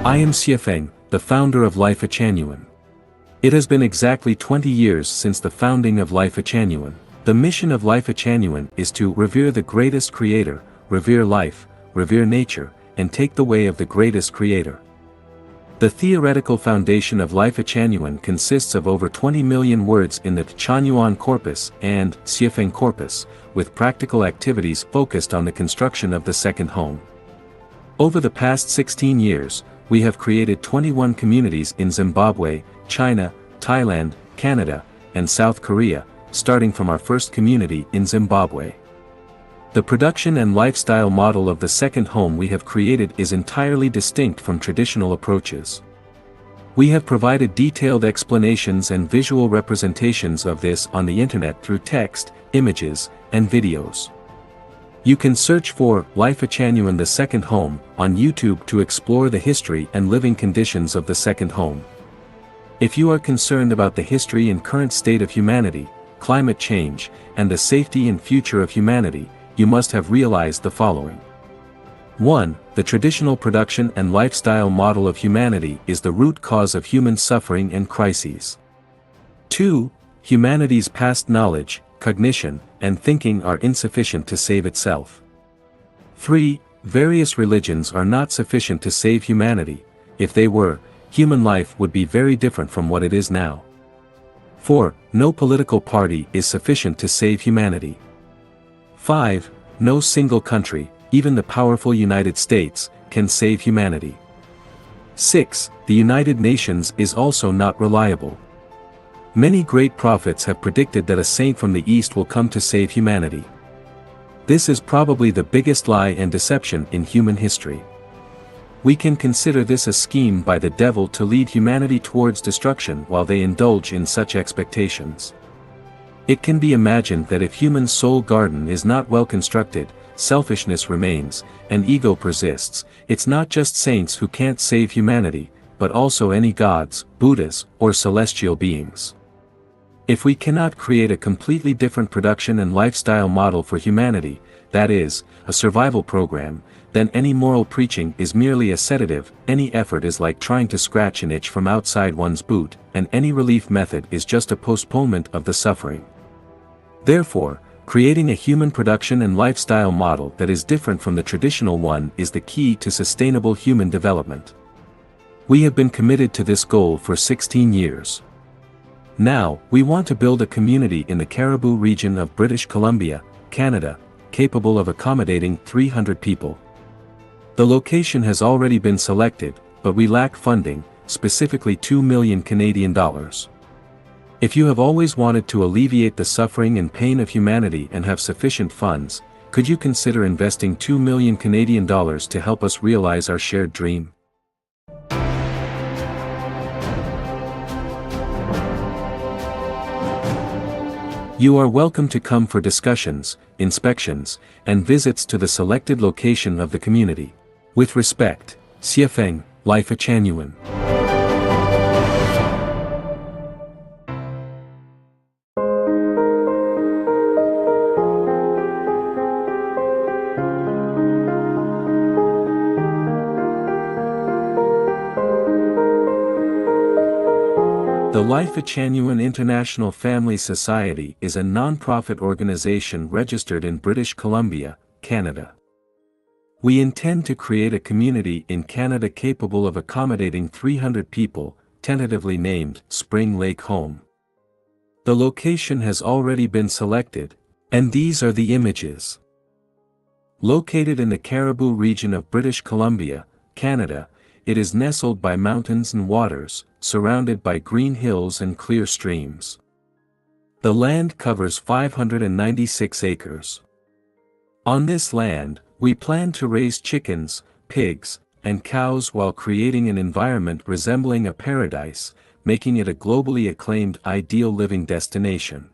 I am Xiefeng, the founder of Life Genuine. It has been exactly 20 years since the founding of Life Genuine. The mission of Life Genuine is to revere the greatest creator, revere life, revere nature, and take the way of the greatest creator. The theoretical foundation of Life Genuine consists of over 20 million words in the Chanyuan corpus and Xiefeng corpus, with practical activities focused on the construction of the second home. Over the past 16 years, we have created 21 communities in Zimbabwe, China, Thailand, Canada, and South Korea, starting from our first community in Zimbabwe. The production and lifestyle model of the second home we have created is entirely distinct from traditional approaches. We have provided detailed explanations and visual representations of this on the internet through text, images, and videos. You can search for Life Genuine the Second Home on YouTube to explore the history and living conditions of the second home. If you are concerned about the history and current state of humanity, climate change, and the safety and future of humanity, you must have realized the following. 1. The traditional production and lifestyle model of humanity is the root cause of human suffering and crises. 2. Humanity's past knowledge, cognition, and thinking are insufficient to save itself. 3. Various religions are not sufficient to save humanity. If they were, human life would be very different from what it is now. 4. No political party is sufficient to save humanity. 5. No single country, even the powerful United States, can save humanity. 6. The United Nations is also not reliable. Many great prophets have predicted that a saint from the East will come to save humanity. This is probably the biggest lie and deception in human history. We can consider this a scheme by the devil to lead humanity towards destruction while they indulge in such expectations. It can be imagined that if human soul garden is not well constructed, selfishness remains, and ego persists. It's not just saints who can't save humanity, but also any gods, Buddhas, or celestial beings. If we cannot create a completely different production and lifestyle model for humanity, that is, a survival program, then any moral preaching is merely a sedative, any effort is like trying to scratch an itch from outside one's boot, and any relief method is just a postponement of the suffering. Therefore, creating a human production and lifestyle model that is different from the traditional one is the key to sustainable human development. We have been committed to this goal for 16 years. Now, we want to build a community in the Cariboo region of British Columbia, Canada, capable of accommodating 300 people. The location has already been selected, but we lack funding, specifically $2 million Canadian dollars. If you have always wanted to alleviate the suffering and pain of humanity and have sufficient funds, could you consider investing $2 million Canadian dollars to help us realize our shared dream? You are welcome to come for discussions, inspections, and visits to the selected location of the community. With respect, Xiefeng, Life Genuine. The Life Genuine International Family Society is a non-profit organization registered in British Columbia, Canada. We intend to create a community in Canada capable of accommodating 300 people, tentatively named Spring Lake Home. The location has already been selected, and these are the images. Located in the Cariboo region of British Columbia, Canada, it is nestled by mountains and waters, surrounded by green hills and clear streams. The land covers 596 acres. On this land, we plan to raise chickens, pigs, and cows while creating an environment resembling a paradise, making it a globally acclaimed ideal living destination.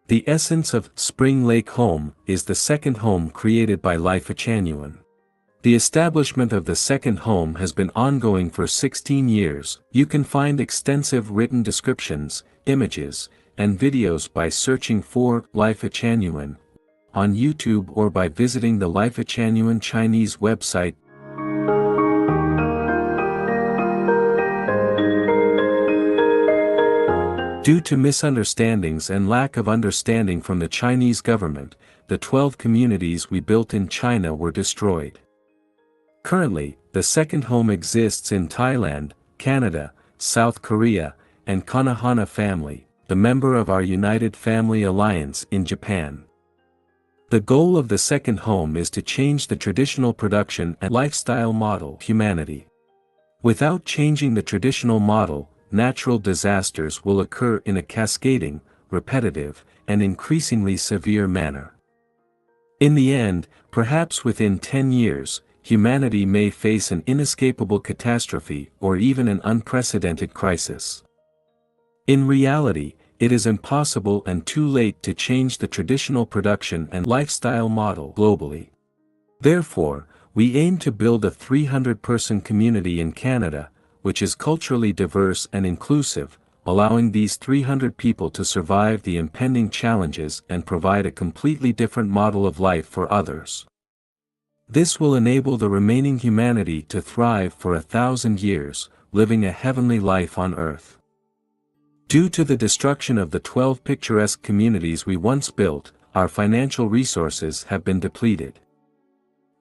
The essence of Spring Lake Home is the second home created by Life Genuine. The establishment of the second home has been ongoing for 16 years. You can find extensive written descriptions, images, and videos by searching for Life Genuine on YouTube or by visiting the Life Genuine Chinese website. Due to misunderstandings and lack of understanding from the Chinese government, the 12 communities we built in China were destroyed. Currently, the second home exists in Thailand, Canada, South Korea, and Konohana family, the member of our United Family Alliance in Japan. The goal of the second home is to change the traditional production and lifestyle model of humanity. Without changing the traditional model, natural disasters will occur in a cascading, repetitive, and increasingly severe manner. In the end, perhaps within 10 years, humanity may face an inescapable catastrophe or even an unprecedented crisis. In reality, it is impossible and too late to change the traditional production and lifestyle model globally. Therefore, we aim to build a 300-person community in Canada, which is culturally diverse and inclusive, allowing these 300 people to survive the impending challenges and provide a completely different model of life for others. This will enable the remaining humanity to thrive for 1,000 years, living a heavenly life on earth. Due to the destruction of the 12 picturesque communities we once built, our financial resources have been depleted.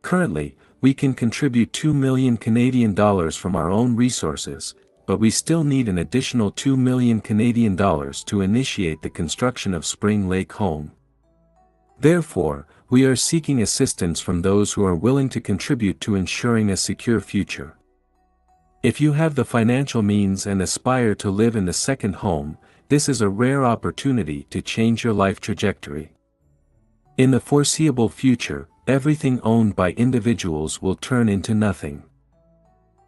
Currently, we can contribute 2 million Canadian dollars from our own resources, but we still need an additional 2 million Canadian dollars to initiate the construction of Spring Lake Home. Therefore, we are seeking assistance from those who are willing to contribute to ensuring a secure future. If you have the financial means and aspire to live in the second home, this is a rare opportunity to change your life trajectory. In the foreseeable future, everything owned by individuals will turn into nothing.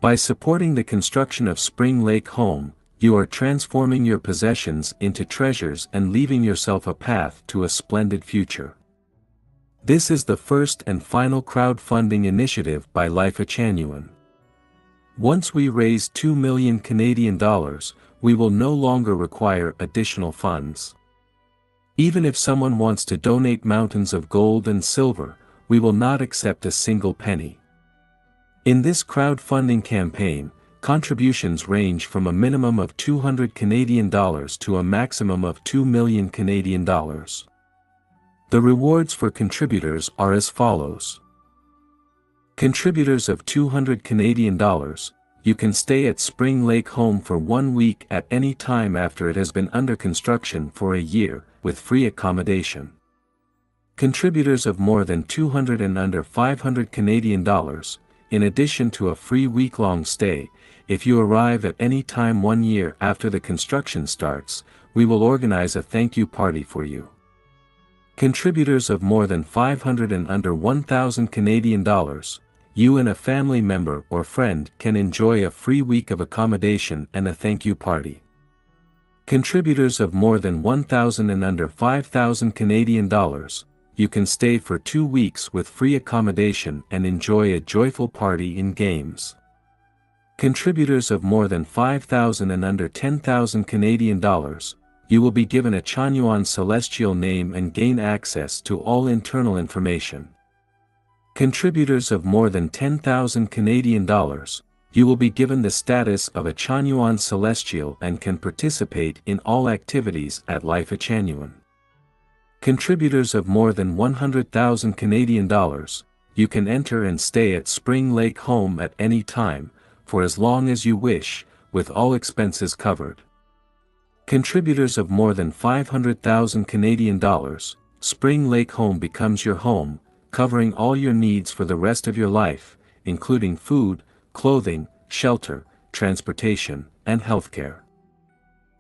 By supporting the construction of Spring Lake Home, you are transforming your possessions into treasures and leaving yourself a path to a splendid future. This is the first and final crowdfunding initiative by Life Genuine. Once we raise 2 million Canadian dollars, we will no longer require additional funds. Even if someone wants to donate mountains of gold and silver, we will not accept a single penny. In this crowdfunding campaign, contributions range from a minimum of 200 Canadian dollars to a maximum of 2 million Canadian dollars. The rewards for contributors are as follows. Contributors of 200 Canadian dollars, you can stay at Spring Lake Home for 1 week at any time after it has been under construction for a year, with free accommodation. Contributors of more than 200 and under 500 Canadian dollars, in addition to a free week-long stay, if you arrive at any time 1 year after the construction starts, we will organize a thank you party for you. Contributors of more than 500 and under 1,000 Canadian dollars, you and a family member or friend can enjoy a free week of accommodation and a thank you party. Contributors of more than 1,000 and under 5,000 Canadian dollars, you can stay for 2 weeks with free accommodation and enjoy a joyful party in games. Contributors of more than 5,000 and under 10,000 Canadian dollars, you will be given a Chanyuan celestial name and gain access to all internal information. Contributors of more than 10,000 Canadian dollars, you will be given the status of a Chanyuan celestial and can participate in all activities at Life Genuine. Contributors of more than 100,000 Canadian dollars, you can enter and stay at Spring Lake Home at any time, for as long as you wish, with all expenses covered. Contributors of more than 500,000 Canadian dollars, Spring Lake Home becomes your home, covering all your needs for the rest of your life, including food, clothing, shelter, transportation, and healthcare.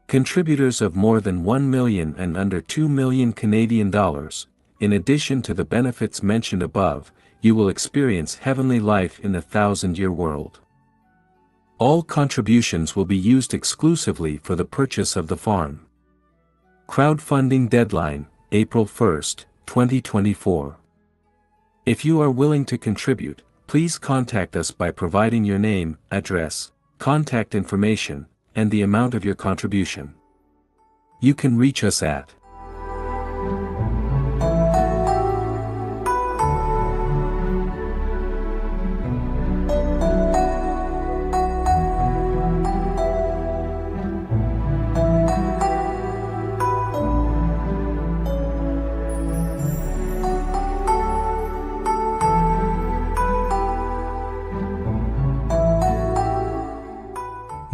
Contributors of more than 1 million and under 2 million Canadian dollars, in addition to the benefits mentioned above, you will experience heavenly life in the 1,000-year world. All contributions will be used exclusively for the purchase of the farm. Crowdfunding deadline, April 1, 2024. If you are willing to contribute, please contact us by providing your name, address, contact information, and the amount of your contribution. You can reach us at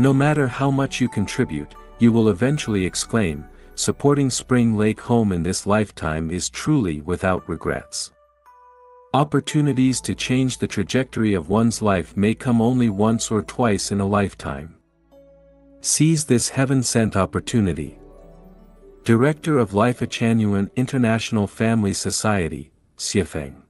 No matter how much you contribute, you will eventually exclaim, supporting Spring Lake Home in this lifetime is truly without regrets. Opportunities to change the trajectory of one's life may come only once or twice in a lifetime. Seize this heaven-sent opportunity. Director of Life Achanuan International Family Society, Xiefeng.